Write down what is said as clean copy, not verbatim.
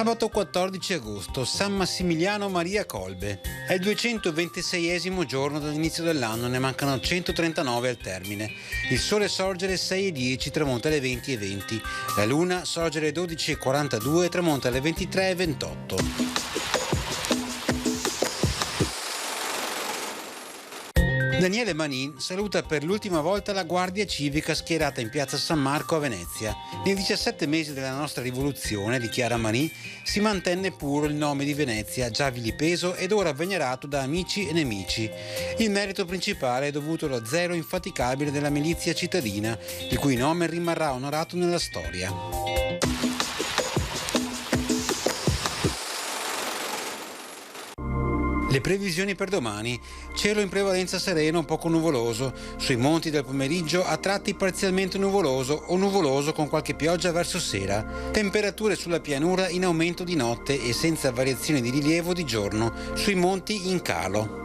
Sabato 14 agosto, San Massimiliano Maria Colbe. È il 226esimo giorno dall'inizio dell'anno, ne mancano 139 al termine. Il sole sorge alle 6:10, tramonta alle 20:20. La luna sorge alle 12:42 e tramonta alle 23:28. Daniele Manin saluta per l'ultima volta la Guardia Civica schierata in piazza San Marco a Venezia. Nei 17 mesi della nostra rivoluzione, dichiara Manin, si mantenne puro il nome di Venezia, già vilipeso ed ora venerato da amici e nemici. Il merito principale è dovuto allo zelo infaticabile della milizia cittadina, il cui nome rimarrà onorato nella storia. Le previsioni per domani: cielo in prevalenza sereno, poco nuvoloso, sui monti del pomeriggio a tratti parzialmente nuvoloso o nuvoloso con qualche pioggia verso sera, temperature sulla pianura in aumento di notte e senza variazioni di rilievo di giorno, sui monti in calo.